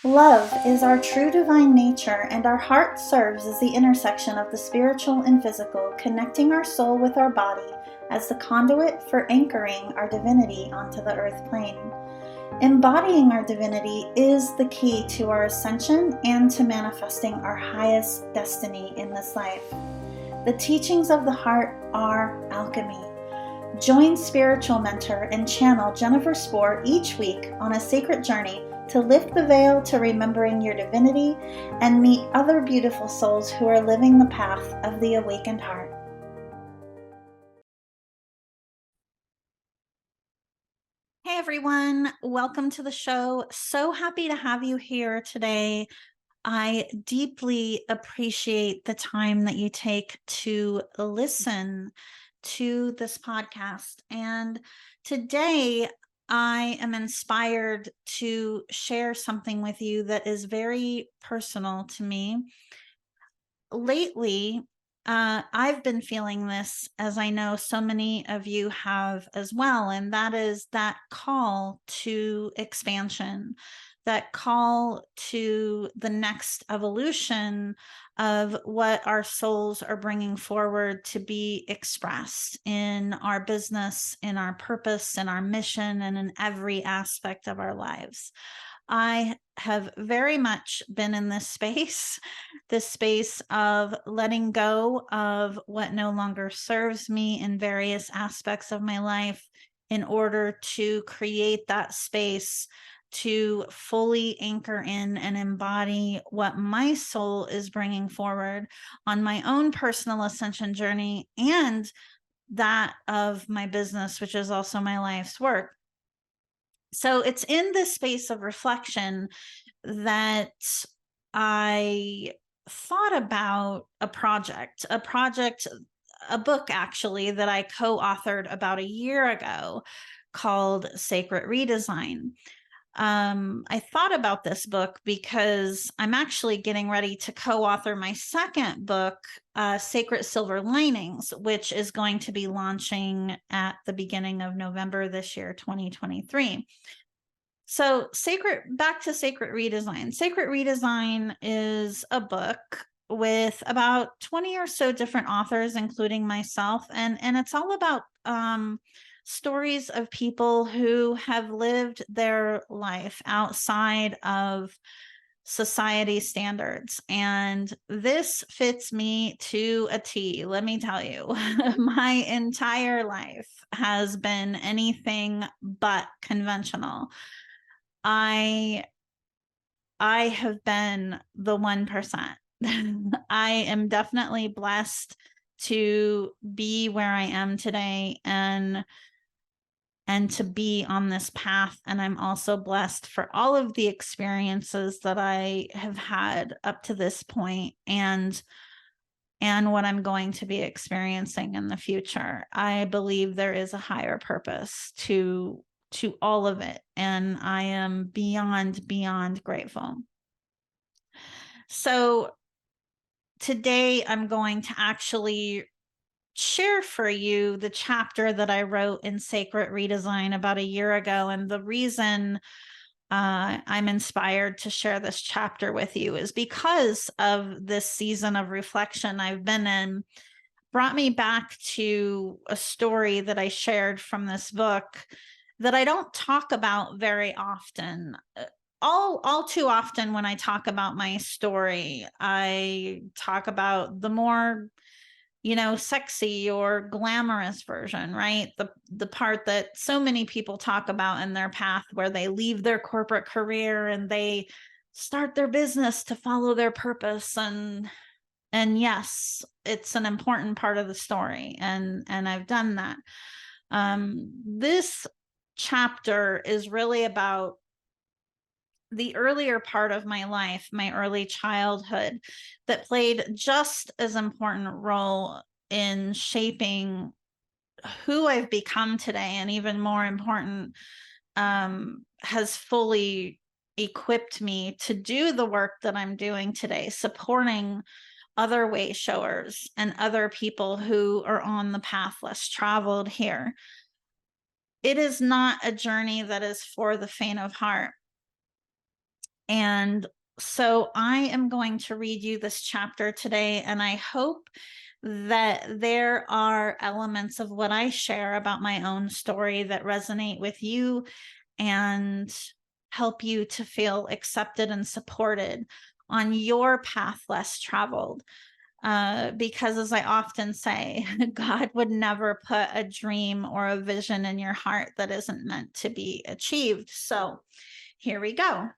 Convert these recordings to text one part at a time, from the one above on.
Love is our true divine nature, and our heart serves as the intersection of the spiritual and physical, connecting our soul with our body as the conduit for anchoring our divinity onto the earth plane. Embodying our divinity is the key to our ascension and to manifesting our highest destiny in this life. The teachings of the heart are alchemy. Join spiritual mentor and channel Jennifer Spor each week on a sacred journey to lift the veil to remembering your divinity and meet other beautiful souls who are living the path of the awakened heart. Hey everyone, welcome to the show. So happy to have you here today. I deeply appreciate the time that you take to listen to this podcast. And today I am inspired to share something with you that is very personal to me. Lately, I've been feeling this, as I know so many of you have as well, and that is that call to expansion, that call to the next evolution of what our souls are bringing forward to be expressed in our business, in our purpose, in our mission, and in every aspect of our lives. I have very much been in this space of letting go of what no longer serves me in various aspects of my life in order to create that space to fully anchor in and embody what my soul is bringing forward on my own personal ascension journey and that of my business, which is also my life's work. So it's in this space of reflection that I thought about a book actually that I co-authored about a year ago called Sacred Redesign. I thought about this book because I'm actually getting ready to co-author my second book, Sacred Silver Linings, which is going to be launching at the beginning of November this year, 2023. So back to Sacred Redesign. Sacred Redesign is a book with about 20 or so different authors, including myself. And it's all about stories of people who have lived their life outside of society standards. And this fits me to a T, let me tell you. My entire life has been anything but conventional. I have been the 1%. I am definitely blessed to be where I am today and to be on this path. And I'm also blessed for all of the experiences that I have had up to this point and what I'm going to be experiencing in the future. I believe there is a higher purpose to all of it, and I am beyond grateful. So today I'm going to actually share for you the chapter that I wrote in Sacred Redesign about a year ago. And the reason I'm inspired to share this chapter with you is because of this season of reflection I've been in, brought me back to a story that I shared from this book that I don't talk about very often. All too often when I talk about my story, I talk about the more sexy or glamorous version, right? The part that so many people talk about in their path, where they leave their corporate career and they start their business to follow their purpose. And yes, it's an important part of the story, and I've done that. This chapter is really about the earlier part of my life, my early childhood, that played just as important role in shaping who I've become today, and even more important, has fully equipped me to do the work that I'm doing today, supporting other way showers and other people who are on the path less traveled here. It is not a journey that is for the faint of heart. And so I am going to read you this chapter today, and I hope that there are elements of what I share about my own story that resonate with you and help you to feel accepted and supported on your path less traveled. Because as I often say, God would never put a dream or a vision in your heart that isn't meant to be achieved. So here we go.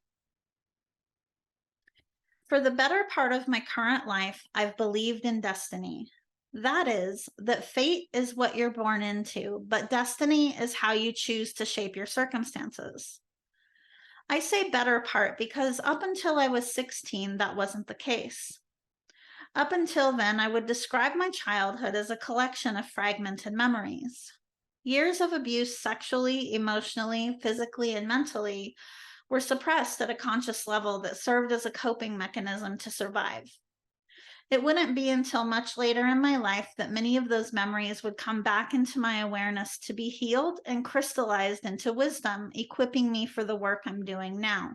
For the better part of my current life, I've believed in destiny. That is, that fate is what you're born into, but destiny is how you choose to shape your circumstances. I say better part because up until I was 16, that wasn't the case. Up until then, I would describe my childhood as a collection of fragmented memories. Years of abuse sexually, emotionally, physically, and mentally were suppressed at a conscious level that served as a coping mechanism to survive. It wouldn't be until much later in my life that many of those memories would come back into my awareness to be healed and crystallized into wisdom, equipping me for the work I'm doing now.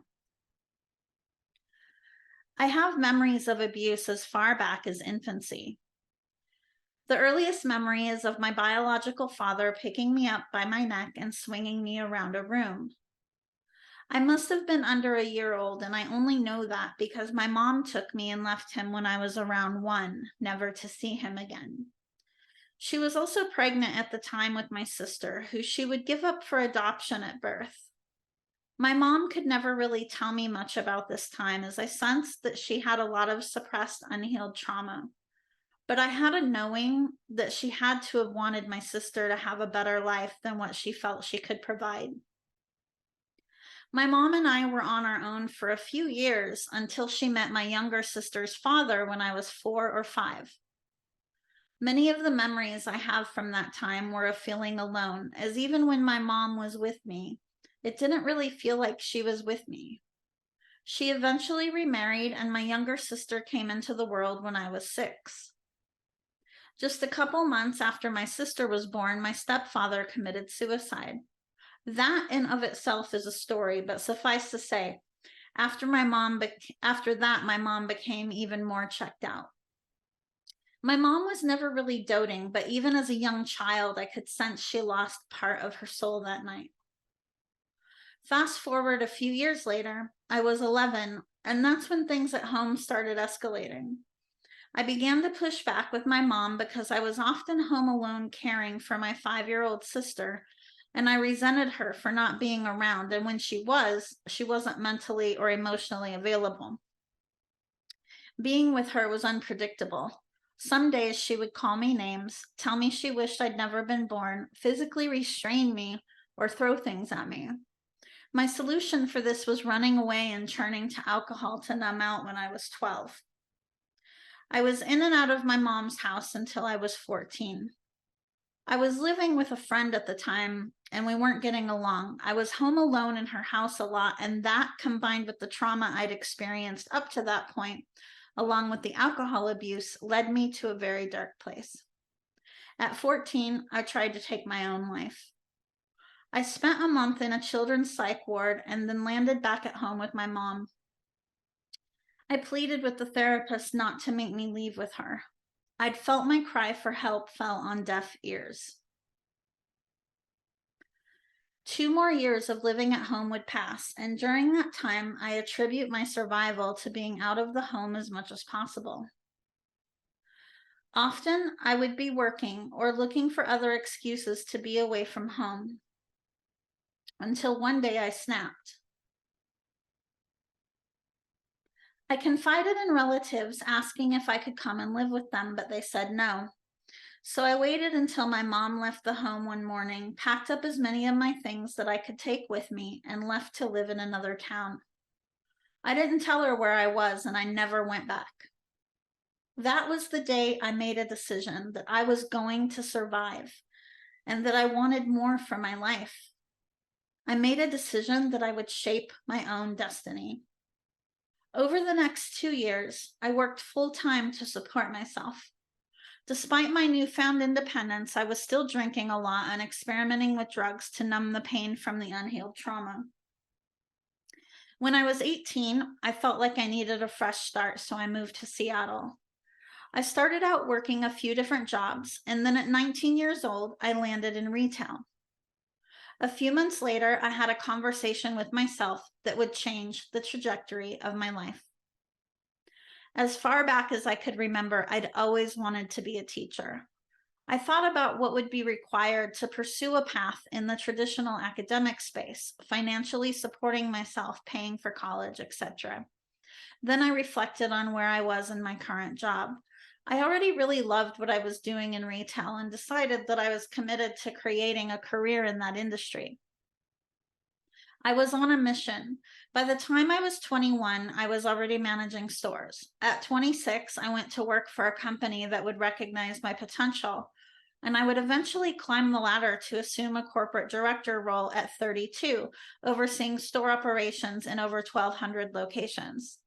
I have memories of abuse as far back as infancy. The earliest memory is of my biological father picking me up by my neck and swinging me around a room. I must have been under a year old, and I only know that because my mom took me and left him when I was around 1, never to see him again. She was also pregnant at the time with my sister, who she would give up for adoption at birth. My mom could never really tell me much about this time, as I sensed that she had a lot of suppressed, unhealed trauma. But I had a knowing that she had to have wanted my sister to have a better life than what she felt she could provide. My mom and I were on our own for a few years until she met my younger sister's father when I was 4 or 5. Many of the memories I have from that time were of feeling alone, as even when my mom was with me, it didn't really feel like she was with me. She eventually remarried, and my younger sister came into the world when I was 6. Just a couple months after my sister was born, my stepfather committed suicide. That in of itself is a story, but suffice to say, after that, my mom became even more checked out. My mom was never really doting, but even as a young child, I could sense she lost part of her soul that night. Fast forward a few years later, I was 11, and that's when things at home started escalating. I began to push back with my mom because I was often home alone caring for my 5-year-old sister, and I resented her for not being around, and when she wasn't mentally or emotionally available. Being with her was unpredictable. Some days she would call me names, tell me she wished I'd never been born, physically restrain me, or throw things at me. My solution for this was running away and turning to alcohol to numb out when I was 12. I was in and out of my mom's house until I was 14. I was living with a friend at the time, and we weren't getting along. I was home alone in her house a lot, and that, combined with the trauma I'd experienced up to that point, along with the alcohol abuse, led me to a very dark place. At 14, I tried to take my own life. I spent a month in a children's psych ward and then landed back at home with my mom. I pleaded with the therapist not to make me leave with her. I'd felt my cry for help fell on deaf ears. 2 more years of living at home would pass, and during that time, I attribute my survival to being out of the home as much as possible. Often, I would be working or looking for other excuses to be away from home, until one day I snapped. I confided in relatives asking if I could come and live with them, but they said no. So I waited until my mom left the home one morning, packed up as many of my things that I could take with me, and left to live in another town. I didn't tell her where I was, and I never went back. That was the day I made a decision that I was going to survive and that I wanted more for my life. I made a decision that I would shape my own destiny. Over the next 2 years, I worked full-time to support myself. Despite my newfound independence, I was still drinking a lot and experimenting with drugs to numb the pain from the unhealed trauma. When I was 18, I felt like I needed a fresh start, so I moved to Seattle. I started out working a few different jobs, and then at 19 years old, I landed in retail. A few months later, I had a conversation with myself that would change the trajectory of my life. As far back as I could remember, I'd always wanted to be a teacher. I thought about what would be required to pursue a path in the traditional academic space, financially supporting myself, paying for college, etc. Then I reflected on where I was in my current job. I already really loved what I was doing in retail and decided that I was committed to creating a career in that industry. I was on a mission. By the time I was 21, I was already managing stores. At 26, I went to work for a company that would recognize my potential, and I would eventually climb the ladder to assume a corporate director role at 32, overseeing store operations in over 1,200 locations.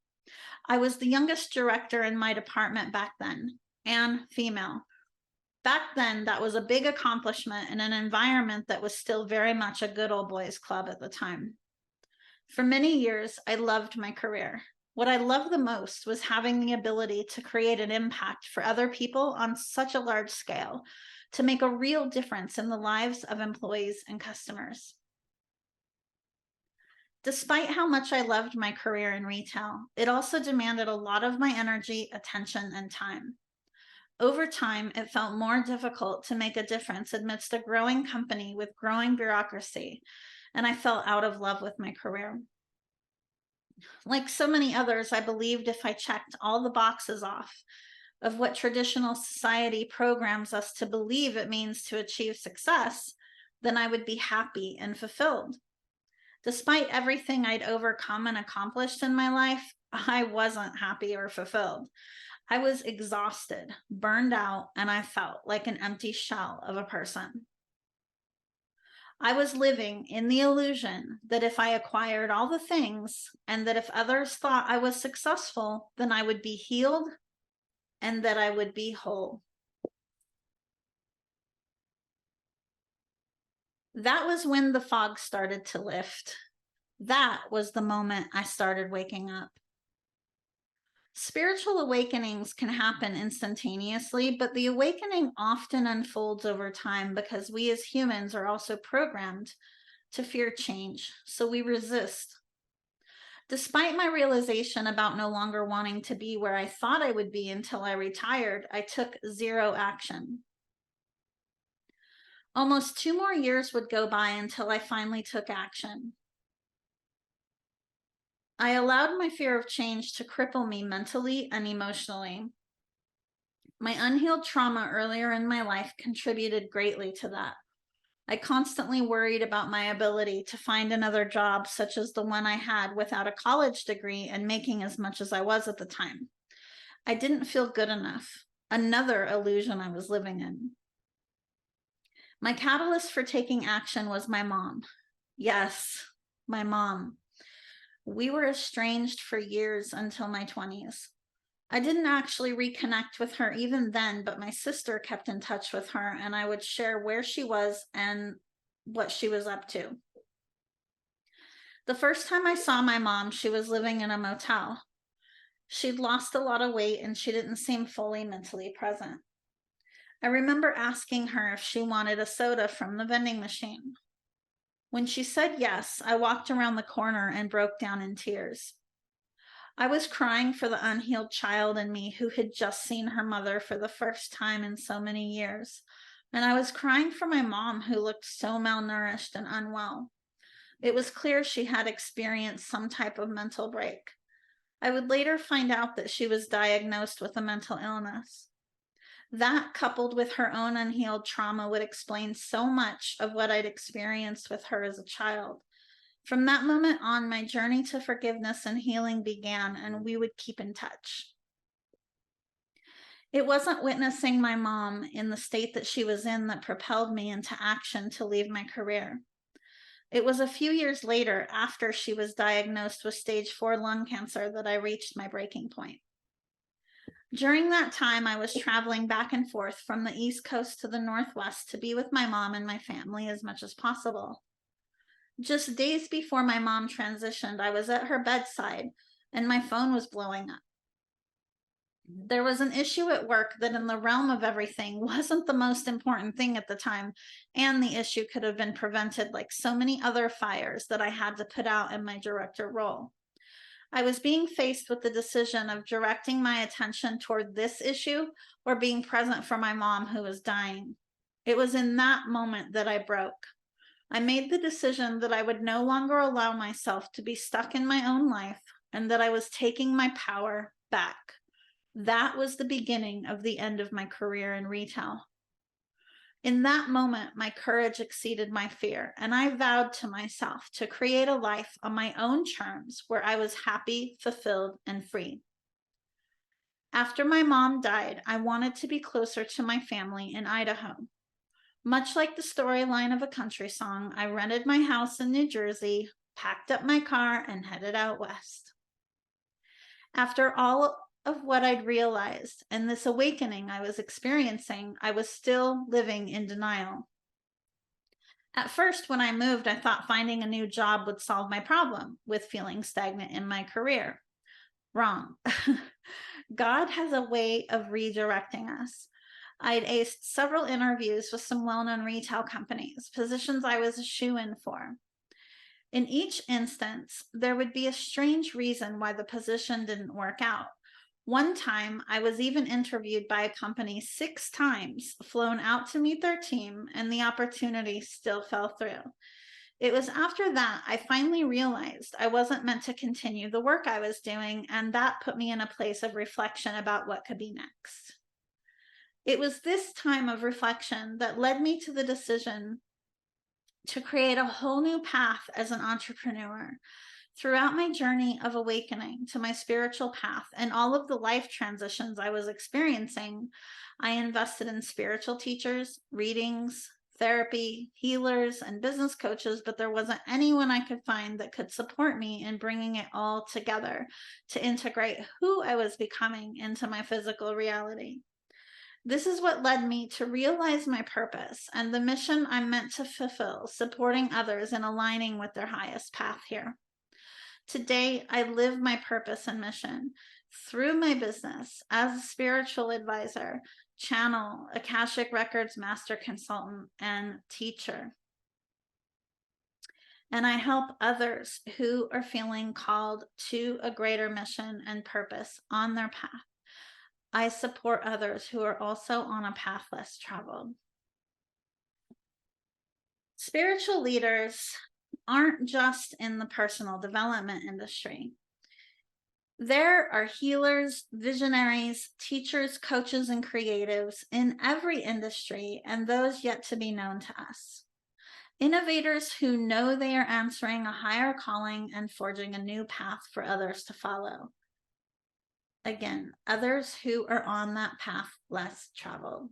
I was the youngest director in my department back then, and female. Back then, that was a big accomplishment in an environment that was still very much a good old boys club at the time. For many years, I loved my career. What I loved the most was having the ability to create an impact for other people on such a large scale, to make a real difference in the lives of employees and customers. Despite how much I loved my career in retail, it also demanded a lot of my energy, attention, and time. Over time, it felt more difficult to make a difference amidst a growing company with growing bureaucracy, and I fell out of love with my career. Like so many others, I believed if I checked all the boxes off of what traditional society programs us to believe it means to achieve success, then I would be happy and fulfilled. Despite everything I'd overcome and accomplished in my life, I wasn't happy or fulfilled. I was exhausted, burned out, and I felt like an empty shell of a person. I was living in the illusion that if I acquired all the things and that if others thought I was successful, then I would be healed and that I would be whole. That was when the fog started to lift. That was the moment I started waking up. Spiritual awakenings can happen instantaneously, but the awakening often unfolds over time because we as humans are also programmed to fear change, so we resist. Despite my realization about no longer wanting to be where I thought I would be until I retired, I took zero action. Almost 2 more years would go by until I finally took action. I allowed my fear of change to cripple me mentally and emotionally. My unhealed trauma earlier in my life contributed greatly to that. I constantly worried about my ability to find another job, such as the one I had without a college degree and making as much as I was at the time. I didn't feel good enough. Another illusion I was living in. My catalyst for taking action was my mom. Yes, my mom. We were estranged for years until my 20s. I didn't actually reconnect with her even then, but my sister kept in touch with her, and I would share where she was and what she was up to. The first time I saw my mom, she was living in a motel. She'd lost a lot of weight and she didn't seem fully mentally present. I remember asking her if she wanted a soda from the vending machine. When she said yes, I walked around the corner and broke down in tears. I was crying for the unhealed child in me who had just seen her mother for the first time in so many years. And I was crying for my mom who looked so malnourished and unwell. It was clear she had experienced some type of mental break. I would later find out that she was diagnosed with a mental illness. That, coupled with her own unhealed trauma, would explain so much of what I'd experienced with her as a child. From that moment on, my journey to forgiveness and healing began, and we would keep in touch. It wasn't witnessing my mom in the state that she was in that propelled me into action to leave my career. It was a few years later, after she was diagnosed with stage 4 lung cancer, that I reached my breaking point. During that time, I was traveling back and forth from the East Coast to the Northwest to be with my mom and my family as much as possible. Just days before my mom transitioned, I was at her bedside and my phone was blowing up. There was an issue at work that, in the realm of everything, wasn't the most important thing at the time, and the issue could have been prevented like so many other fires that I had to put out in my director role. I was being faced with the decision of directing my attention toward this issue or being present for my mom who was dying. It was in that moment that I broke. I made the decision that I would no longer allow myself to be stuck in my own life and that I was taking my power back. That was the beginning of the end of my career in retail. In that moment, my courage exceeded my fear, and I vowed to myself to create a life on my own terms where I was happy, fulfilled, and free. After my mom died, I wanted to be closer to my family in Idaho. Much like the storyline of a country song, I rented my house in New Jersey, packed up my car, and headed out west. After all of what I'd realized and this awakening I was experiencing, I was still living in denial. At first, when I moved, I thought finding a new job would solve my problem with feeling stagnant in my career. Wrong. God has a way of redirecting us. I'd aced several interviews with some well-known retail companies, positions I was a shoo-in for. In each instance, there would be a strange reason why the position didn't work out. One time, I was even interviewed by a company 6 times, flown out to meet their team, and the opportunity still fell through. It was after that I finally realized I wasn't meant to continue the work I was doing, and that put me in a place of reflection about what could be next. It was this time of reflection that led me to the decision to create a whole new path as an entrepreneur. Throughout my journey of awakening to my spiritual path and all of the life transitions I was experiencing, I invested in spiritual teachers, readings, therapy, healers, and business coaches, but there wasn't anyone I could find that could support me in bringing it all together to integrate who I was becoming into my physical reality. This is what led me to realize my purpose and the mission I'm meant to fulfill, supporting others and aligning with their highest path here. Today, I live my purpose and mission through my business as a spiritual advisor, channel, Akashic Records master consultant, and teacher. And I help others who are feeling called to a greater mission and purpose on their path. I support others who are also on a path less traveled. Spiritual leaders aren't just in the personal development industry. There are healers, visionaries, teachers, coaches, and creatives in every industry, and those yet to be known to us. Innovators who know they are answering a higher calling and forging a new path for others to follow. Again, others who are on that path less traveled.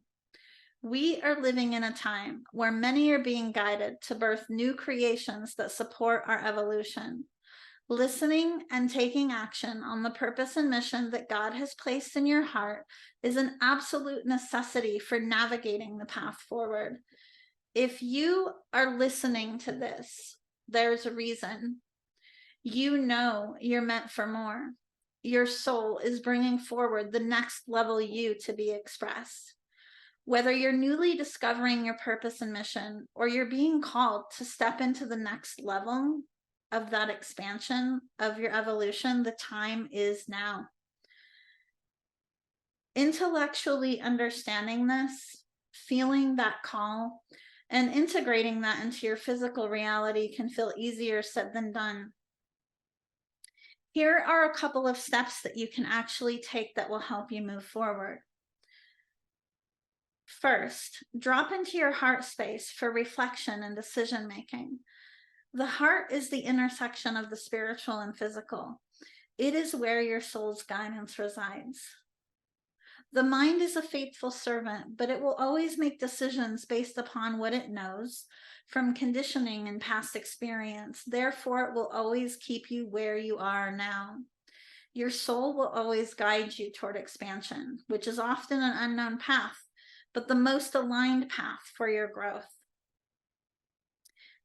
We are living in a time where many are being guided to birth new creations that support our evolution. Listening and taking action on the purpose and mission that God has placed in your heart is an absolute necessity for navigating the path forward. If you are listening to this, there's a reason. You know you're meant for more. Your soul is bringing forward the next level you to be expressed. Whether you're newly discovering your purpose and mission, or you're being called to step into the next level of that expansion of your evolution, the time is now. Intellectually understanding this, feeling that call, and integrating that into your physical reality can feel easier said than done. Here are a couple of steps that you can actually take that will help you move forward. First, drop into your heart space for reflection and decision making. The heart is the intersection of the spiritual and physical. It is where your soul's guidance resides. The mind is a faithful servant, but it will always make decisions based upon what it knows from conditioning and past experience. Therefore, it will always keep you where you are now. Your soul will always guide you toward expansion, which is often an unknown path, but the most aligned path for your growth.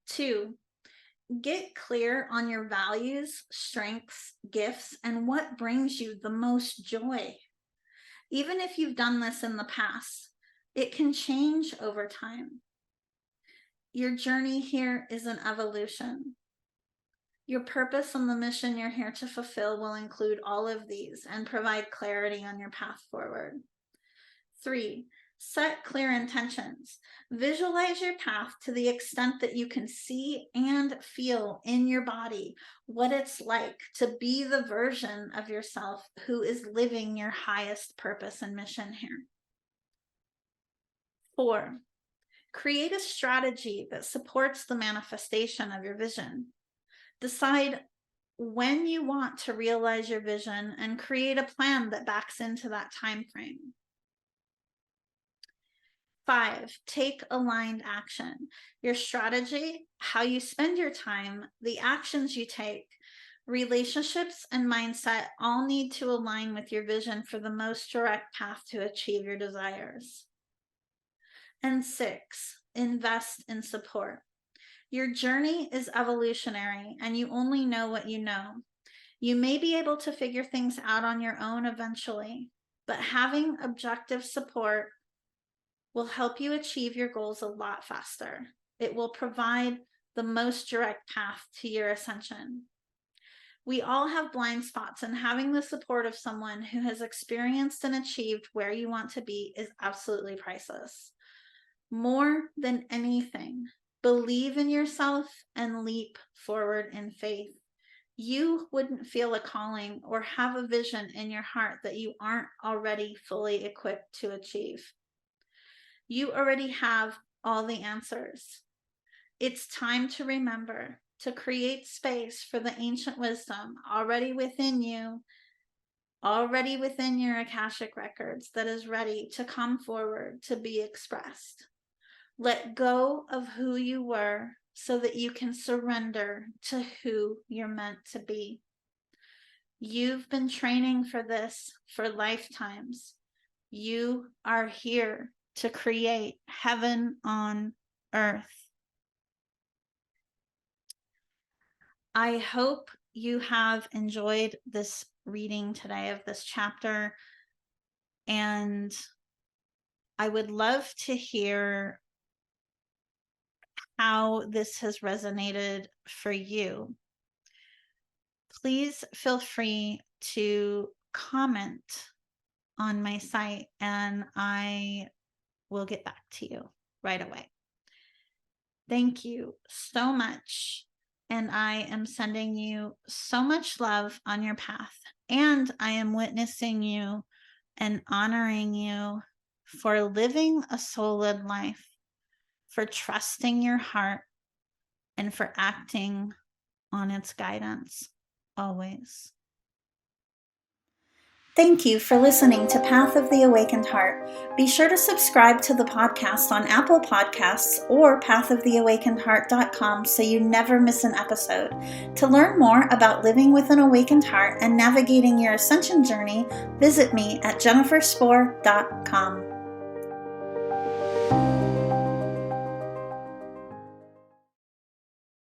2, Get clear on your values, strengths, gifts, and what brings you the most joy. Even if you've done this in the past, it can change over time. Your journey here is an evolution. Your purpose and the mission you're here to fulfill will include all of these and provide clarity on your path forward. 3, set clear intentions. Visualize your path to the extent that you can see and feel in your body what it's like to be the version of yourself who is living your highest purpose and mission here. 4, create a strategy that supports the manifestation of your vision. Decide when you want to realize your vision and create a plan that backs into that time frame. 5, take aligned action. Your strategy, how you spend your time, the actions you take, relationships, and mindset all need to align with your vision for the most direct path to achieve your desires. And 6, invest in support. Your journey is evolutionary, and you only know what you know. You may be able to figure things out on your own eventually, but having objective support will help you achieve your goals a lot faster. It will provide the most direct path to your ascension. We all have blind spots, and having the support of someone who has experienced and achieved where you want to be is absolutely priceless. More than anything, believe in yourself and leap forward in faith. You wouldn't feel a calling or have a vision in your heart that you aren't already fully equipped to achieve. You already have all the answers. It's time to remember to create space for the ancient wisdom already within you, already within your Akashic records, that is ready to come forward to be expressed. Let go of who you were so that you can surrender to who you're meant to be. You've been training for this for lifetimes. You are here to create heaven on earth. I hope you have enjoyed this reading today of this chapter, and I would love to hear how this has resonated for you. Please feel free to comment on my site, and I will get back to you right away. Thank you so much. And I am sending you so much love on your path. And I am witnessing you and honoring you for living a soul-led life, for trusting your heart, and for acting on its guidance always. Thank you for listening to Path of the Awakened Heart. Be sure to subscribe to the podcast on Apple Podcasts or pathoftheawakenedheart.com so you never miss an episode. To learn more about living with an awakened heart and navigating your ascension journey, visit me at jenniferspor.com.